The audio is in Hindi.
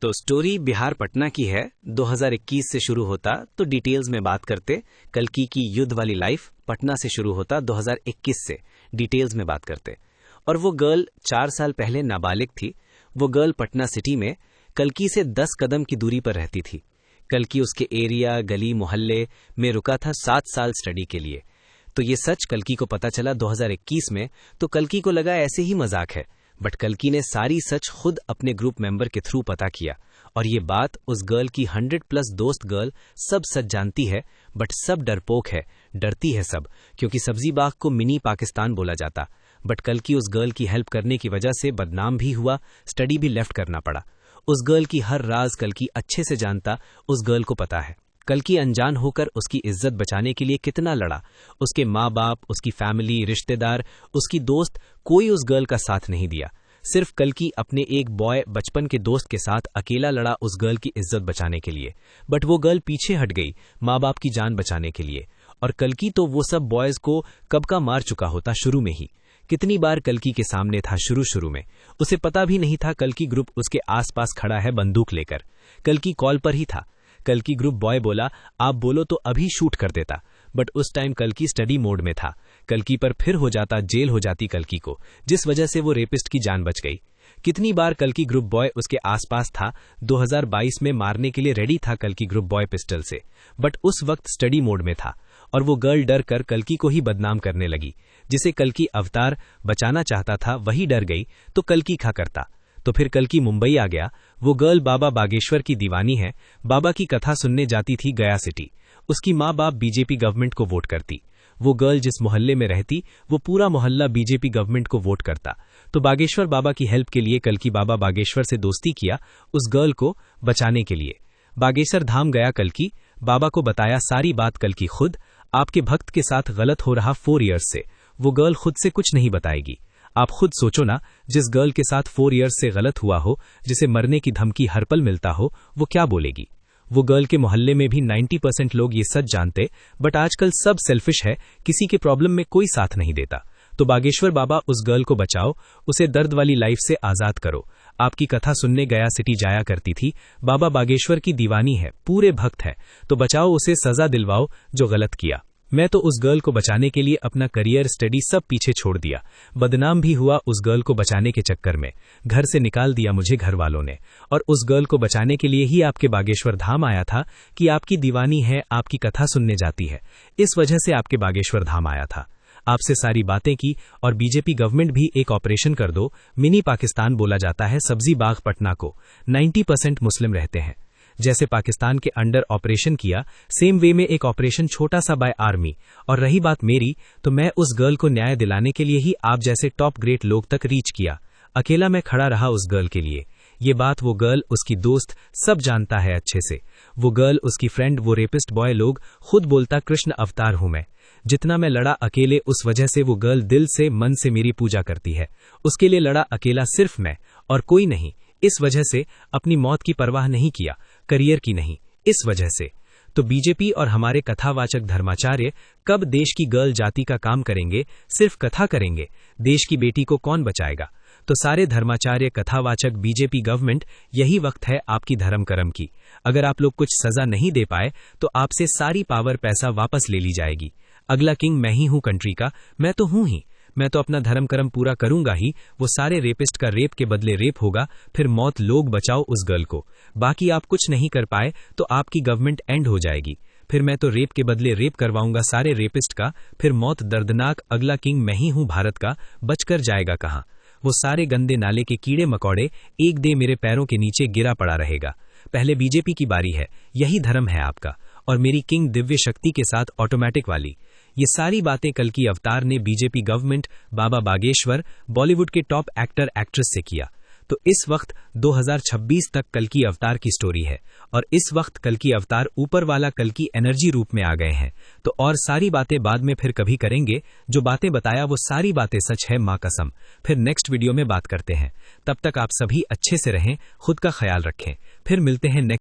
तो स्टोरी बिहार पटना की है। 2021 से शुरू होता तो डिटेल्स में बात करते। कल्कि की युद्ध वाली लाइफ पटना से शुरू होता 2021 से डिटेल्स में बात करते। और वो गर्ल 4 साल पहले नाबालिग थी। वो गर्ल पटना सिटी में कल्कि से 10 कदम की दूरी पर रहती थी। कल्कि उसके एरिया गली मोहल्ले में रुका था 7 साल स्टडी के लिए। तो ये सच कल्कि को पता चला 2021 में। तो कल्कि को लगा ऐसे ही मजाक है, बट कल्कि ने सारी सच खुद अपने ग्रुप मेंबर के थ्रू पता किया। और ये बात उस गर्ल की 100+ दोस्त गर्ल सब सच जानती है, बट सब डरपोक है, डरती है सब, क्योंकि सब्जी बाग को मिनी पाकिस्तान बोला जाता। बट कल्कि उस गर्ल की हेल्प करने की वजह से बदनाम भी हुआ, स्टडी भी लेफ्ट करना पड़ा। उस गर्ल की हर राज कल्कि अच्छे से जानता, उस गर्ल को पता है। कल्कि अनजान होकर उसकी इज्जत बचाने के लिए कितना लड़ा। उसके माँ बाप, उसकी फैमिली, रिश्तेदार, उसकी दोस्त, कोई उस गर्ल का साथ नहीं दिया। सिर्फ कल्कि अपने एक बॉय बचपन के दोस्त के साथ अकेला लड़ा उस गर्ल की इज्जत बचाने के लिए। बट वो गर्ल पीछे हट गई माँ बाप की जान बचाने के लिए। और कल्कि तो वो सब बॉयज को कब का मार चुका होता शुरू में ही। कितनी बार कल्कि के सामने था शुरू में। उसे पता भी नहीं था कल्कि ग्रुप उसके आसपास खड़ा है बंदूक लेकर। कल्कि कॉल पर ही था। कल्कि ग्रुप बॉय बोला आप बोलो तो अभी शूट कर देता, बट उस टाइम कल्कि स्टडी मोड में था। कल्कि पर फिर हो जाता, जेल हो जाती कल्कि को, जिस वजह से वो रेपिस्ट की जान बच गई। कितनी बार कल्कि ग्रुप बॉय उसके आसपास था। 2022 में मारने के लिए रेडी था कल्कि ग्रुप बॉय पिस्टल से, बट उस वक्त स्टडी मोड में था। और वो गर्ल डर कर कल्कि को ही बदनाम करने लगी। जिसे कल्कि अवतार बचाना चाहता था वही डर गई, तो कल्कि खा करता। तो फिर कल्कि मुंबई आ गया। वो गर्ल बाबा बागेश्वर की दीवानी है। बाबा की कथा सुनने जाती थी गया सिटी। उसकी माँ बाप बीजेपी गवर्नमेंट को वोट करती। वो गर्ल जिस मोहल्ले में रहती वो पूरा मोहल्ला बीजेपी गवर्नमेंट को वोट करता। तो बागेश्वर बाबा की हेल्प के लिए कल्कि बाबा बागेश्वर से दोस्ती किया उस गर्ल को बचाने के लिए। बागेश्वर धाम गया कल्कि, बाबा को बताया सारी बात कल्कि खुद। आपके भक्त के साथ गलत हो रहा 4 इयर्स से। वो गर्ल खुद से कुछ नहीं बताएगी। आप खुद सोचो ना, जिस गर्ल के साथ 4 इयर्स से गलत हुआ हो, जिसे मरने की धमकी हर पल मिलता हो, वो क्या बोलेगी। वो गर्ल के मोहल्ले में भी 90% लोग ये सच जानते, बट आजकल सब सेल्फिश है, किसी के प्रॉब्लम में कोई साथ नहीं देता। तो बागेश्वर बाबा उस गर्ल को बचाओ, उसे दर्द वाली लाइफ से आजाद करो। आपकी कथा सुनने गया सिटी जाया करती थी। बाबा बागेश्वर की दीवानी है, पूरे भक्त है, तो बचाओ उसे, सजा दिलवाओ जो गलत किया। मैं तो उस गर्ल को बचाने के लिए अपना करियर स्टडी सब पीछे छोड़ दिया। बदनाम भी हुआ उस गर्ल को बचाने के चक्कर में। घर से निकाल दिया मुझे घर वालों ने। और उस गर्ल को बचाने के लिए ही आपके बागेश्वर धाम आया था कि आपकी दीवानी है, आपकी कथा सुनने जाती है। इस वजह से आपके बागेश्वर धाम आया था। आपसे सारी बातें की। और बीजेपी गवर्नमेंट भी एक ऑपरेशन कर दो। मिनी पाकिस्तान बोला जाता है सब्जी बाग पटना को। 90% मुस्लिम रहते हैं। जैसे पाकिस्तान के अंडर ऑपरेशन किया, सेम वे में एक ऑपरेशन छोटा सा बाय आर्मी। और रही बात मेरी, तो मैं उस गर्ल को न्याय दिलाने के लिए ही आप जैसे टॉप ग्रेट लोग तक रीच किया। अकेला मैं खड़ा रहा उस गर्ल के लिए। ये बात वो गर्ल, उसकी दोस्त सब जानता है अच्छे से। वो गर्ल, उसकी फ्रेंड, वो रेपिस्ट बॉय लोग, खुद बोलता कृष्ण अवतार हूं मैं। जितना मैं लड़ा अकेले, उस वजह से वो गर्ल दिल से मन से मेरी पूजा करती है। उसके लिए लड़ा अकेला सिर्फ मैं और कोई नहीं। इस वजह से अपनी मौत की परवाह नहीं किया, करियर की नहीं, इस वजह से। तो बीजेपी और हमारे कथावाचक धर्माचार्य कब देश की गर्ल जाति का काम करेंगे, सिर्फ कथा करेंगे। देश की बेटी को कौन बचाएगा। तो सारे धर्माचार्य, कथावाचक, बीजेपी गवर्नमेंट, यही वक्त है आपकी धर्म कर्म की। अगर आप लोग कुछ सजा नहीं दे पाए तो आपसे सारी पावर, पैसा वापस ले ली जाएगी। अगला किंग मैं ही हूं कंट्री का, मैं तो हूं ही। मैं तो अपना धर्म कर्म पूरा करूंगा ही। वो सारे रेपिस्ट का रेप के बदले रेप होगा, फिर मौत। लोग बचाओ उस गर्ल को। बाकी आप कुछ नहीं कर पाए तो आपकी गवर्नमेंट एंड हो जाएगी। फिर मैं तो रेप के बदले रेप करवाऊंगा सारे रेपिस्ट का, फिर मौत दर्दनाक। अगला किंग मैं ही हूं भारत का, बचकर जाएगा कहां। वो सारे गंदे नाले के कीड़े मकौड़े एक दे मेरे पैरों के नीचे गिरा पड़ा रहेगा। पहले बीजेपी की बारी है, यही धर्म है आपका। और मेरी किंग दिव्य शक्ति के साथ ऑटोमेटिक वाली। ये सारी बातें कल्कि अवतार ने बीजेपी गवर्नमेंट, बाबा बागेश्वर, बॉलीवुड के टॉप एक्टर एक्ट्रेस से किया। तो इस वक्त 2026 तक कल्कि अवतार की स्टोरी है। और इस वक्त कल्कि अवतार ऊपर वाला कल्कि एनर्जी रूप में आ गए हैं। तो और सारी बातें बाद में फिर कभी करेंगे। जो बातें बताया वो सारी बातें सच है, मां कसम। फिर नेक्स्ट वीडियो में बात करते हैं। तब तक आप सभी अच्छे से रहें, खुद का ख्याल रखें। फिर मिलते हैं नेक्स्ट